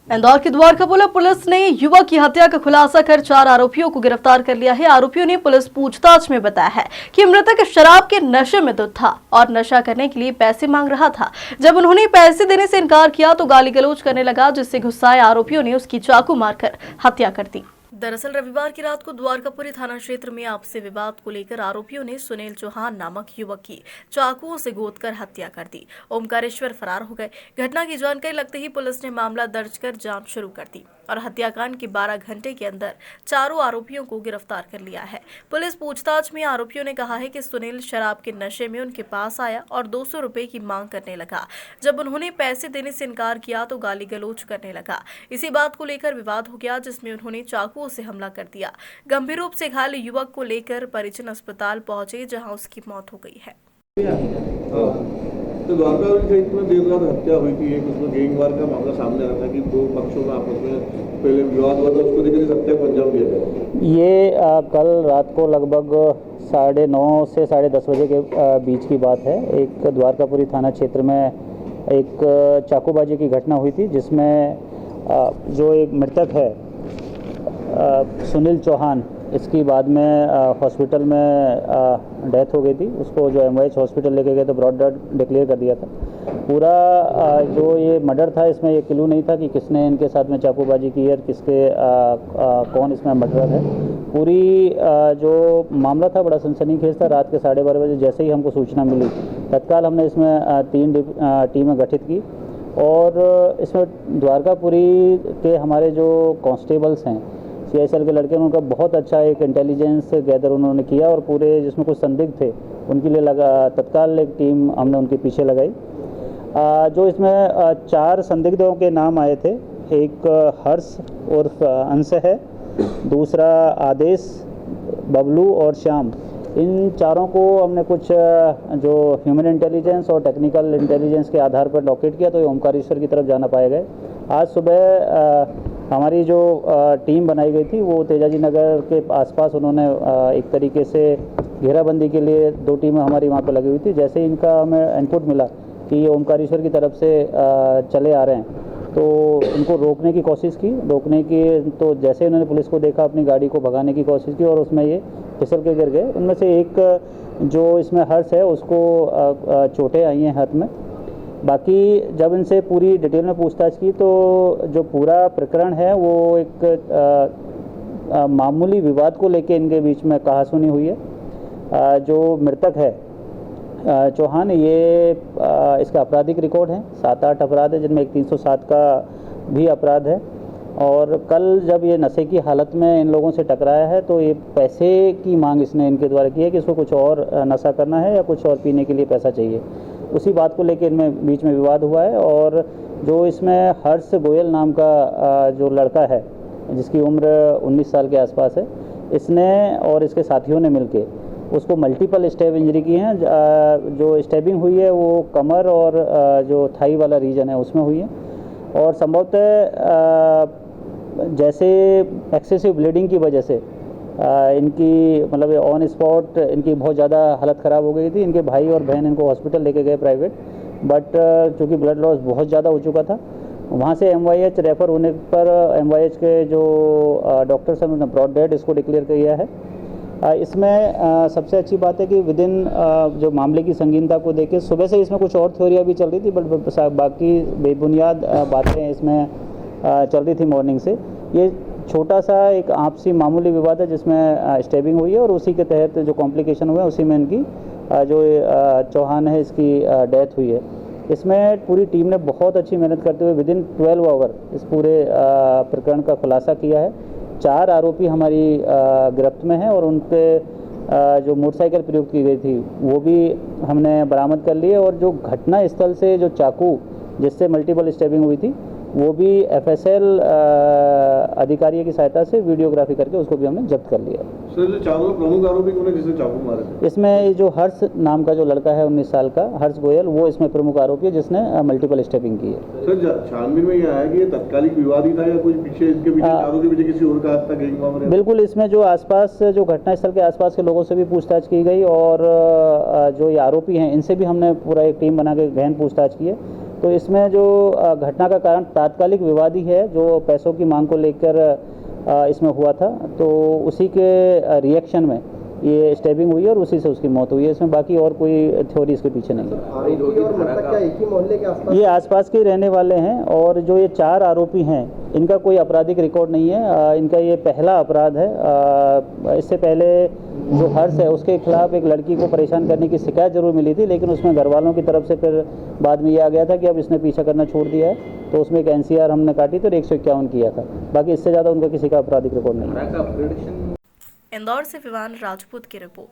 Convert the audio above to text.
इंदौर की द्वारकापुला पुलिस ने युवक की हत्या का खुलासा कर 4 आरोपियों को गिरफ्तार कर लिया है। आरोपियों ने पुलिस पूछताछ में बताया है कि मृतक शराब के नशे में धुत था और नशा करने के लिए पैसे मांग रहा था। जब उन्होंने पैसे देने से इनकार किया तो गाली गलौज करने लगा, जिससे गुस्साए आरोपियों ने उसकी चाकू मारकर हत्या कर दी। दरअसल रविवार की रात को द्वारकापुरी थाना क्षेत्र में आपसी विवाद को लेकर आरोपियों ने सुनील चौहान नामक युवक की चाकुओं से गोदकर हत्या कर दी। ओमकारेश्वर फरार हो गए। घटना की जानकारी लगते ही पुलिस ने मामला दर्ज कर जांच शुरू कर दी और हत्याकांड के 12 घंटे के अंदर चारों आरोपियों को गिरफ्तार कर लिया है। पुलिस पूछताछ में आरोपियों ने कहा है कि सुनील शराब के नशे में उनके पास आया और 200 रुपए की मांग करने लगा। जब उन्होंने पैसे देने से इनकार किया तो गाली गलौज करने लगा। इसी बात को लेकर विवाद हो गया, जिसमें उन्होंने चाकुओं से हमला कर दिया। गंभीर रूप से घायल युवक को लेकर परिजन अस्पताल पहुंचे, जहां उसकी मौत हो गई है। तो द्वारका में देर रात हत्या हुई थी। एक उसमें गैंगवार का मामला सामने आया था कि दो पक्षों में आपस में पहले विवाद हुआ था, उसको लेकर इस हत्या को अंजाम दिया गया। ये कल रात को लगभग 9:30 से 10:30 बजे के बीच की बात है। एक द्वारकापुरी थाना क्षेत्र में एक चाकूबाजी की घटना हुई थी, जिसमें जो एक मृतक है सुनील चौहान, इसकी बाद में हॉस्पिटल में डेथ हो गई थी। उसको जो MOH हॉस्पिटल लेके गए तो ब्रॉड डेड डिक्लेयर कर दिया था। पूरा जो ये मर्डर था, इसमें ये क्लू नहीं था कि किसने इनके साथ में चाकूबाजी की है और किसके कौन इसमें मर्डर है। पूरी जो मामला था बड़ा सनसनीखेज था। रात के 12:30 बजे जैसे ही हमको सूचना मिली, तत्काल हमने इसमें 3 टीमें गठित की और इसमें द्वारकापुरी के हमारे जो कांस्टेबल्स हैं, CSL के लड़के, उनका बहुत अच्छा एक इंटेलिजेंस गैदर उन्होंने किया और पूरे जिसमें कुछ संदिग्ध थे उनके लिए तत्काल एक टीम हमने उनके पीछे लगाई। जो इसमें 4 संदिग्धों के नाम आए थे। एक हर्ष उर्फ अंश है, दूसरा आदेश, बबलू और श्याम। इन चारों को हमने कुछ जो ह्यूमन इंटेलिजेंस और टेक्निकल इंटेलिजेंस के आधार पर लॉकेट किया तो ये ओमकारेश्वर की तरफ जाना पाए गए। आज सुबह हमारी जो टीम बनाई गई थी वो तेजाजी नगर के आसपास उन्होंने एक तरीके से घेराबंदी के लिए 2 टीमें हमारी वहाँ पर लगी हुई थी। जैसे ही इनका हमें इनपुट मिला कि ये ओमकारेश्वर की तरफ से चले आ रहे हैं तो उनको रोकने की कोशिश की। तो जैसे ही उन्होंने पुलिस को देखा, अपनी गाड़ी को भगाने की कोशिश की और उसमें ये फिसल के गिर गए। उनमें से एक जो इसमें हर्ष है उसको चोटें आई हैं हाथ में। बाकी जब इनसे पूरी डिटेल में पूछताछ की तो जो पूरा प्रकरण है वो एक मामूली विवाद को लेके इनके बीच में कहासुनी हुई है। जो मृतक है चौहान, ये इसका आपराधिक रिकॉर्ड है, 7-8 अपराध है, जिनमें एक 307 का भी अपराध है। और कल जब ये नशे की हालत में इन लोगों से टकराया है तो ये पैसे की मांग इसने इनके द्वारा की है कि इसको कुछ और नशा करना है या कुछ और पीने के लिए पैसा चाहिए। उसी बात को लेकर इनमें बीच में विवाद हुआ है। और जो इसमें हर्ष गोयल नाम का जो लड़का है, जिसकी उम्र 19 साल के आसपास है, इसने और इसके साथियों ने मिलके उसको मल्टीपल स्टैब इंजरी की हैं। जो स्टैबिंग हुई है वो कमर और जो थाई वाला रीजन है उसमें हुई है। और संभवतः जैसे एक्सेसिव ब्लीडिंग की वजह से इनकी मतलब ऑन स्पॉट इनकी बहुत ज़्यादा हालत ख़राब हो गई थी। इनके भाई और बहन इनको हॉस्पिटल लेके गए प्राइवेट, बट चूँकि ब्लड लॉस बहुत ज़्यादा हो चुका था, वहाँ से MYH रेफ़र होने पर MYH के जो डॉक्टर्स हैं उन्होंने ब्रॉड डेड इसको डिक्लेयर किया है। इसमें सबसे अच्छी बात है कि विदिन जो मामले की संगीनता को देखे, सुबह से इसमें कुछ और थ्योरियाँ भी चल रही थी, बट बाकी बेबुनियाद बातें इसमें चल रही थी मॉर्निंग से। ये छोटा सा एक आपसी मामूली विवाद है जिसमें स्टेबिंग हुई है और उसी के तहत जो कॉम्प्लिकेशन हुए उसी में इनकी जो चौहान है इसकी डेथ हुई है। इसमें पूरी टीम ने बहुत अच्छी मेहनत करते हुए विदिन 12 आवर इस पूरे प्रकरण का खुलासा किया है। 4 आरोपी हमारी गिरफ्त में हैं और उनके जो मोटरसाइकिल प्रयोग की गई थी वो भी हमने बरामद कर ली है। और जो घटना स्थल से जो चाकू जिससे मल्टीपल स्टेबिंग हुई थी वो भी FSL अधिकारियों की सहायता से वीडियोग्राफी करके उसको भी हमने जब्त कर लिया। सर, जो चारों प्रमुख आरोपी कौन है जिसने चाकू मारे थे? इसमें जो हर्ष नाम का जो लड़का है 19 साल का, हर्ष गोयल, वो इसमें प्रमुख आरोपी है जिसने मल्टीपल स्टेपिंग की है। सर, छानबीन में यह आया कि ये तत्कालिक विवाद ही था या कुछ पीछे इसके पीछे चारों के पीछे किसी और का हाथ था गैंग मामले? बिल्कुल, इसमें जो आसपास जो घटनास्थल के आसपास के लोगों से भी पूछताछ की गई और जो ये आरोपी हैं इनसे भी हमने पूरा एक टीम बना के गहन पूछताछ की है। तो इसमें जो घटना का कारण तात्कालिक विवाद ही है, जो पैसों की मांग को लेकर इसमें हुआ था, तो उसी के रिएक्शन में ये स्टेबिंग हुई और उसी से उसकी मौत हुई है। इसमें बाकी और कोई थ्योरी इसके पीछे नहीं है। आरोपी और मृतक क्या एक ही मोहल्ले के आसपास? ये आसपास के रहने वाले हैं और जो ये 4 आरोपी हैं इनका कोई आपराधिक रिकॉर्ड नहीं है। इनका ये पहला अपराध है। इससे पहले जो हर्ष है उसके खिलाफ एक लड़की को परेशान करने की शिकायत जरूर मिली थी, लेकिन उसमें घर वालों की तरफ से फिर बाद में ये आ गया था कि अब इसने पीछा करना छोड़ दिया है, तो उसमें एक NCR हमने काटी तो 151 किया था। बाकी इससे ज़्यादा उनका किसी का आपराधिक रिकॉर्ड नहीं है। इंदौर से विवान राजपूत की रिपोर्ट।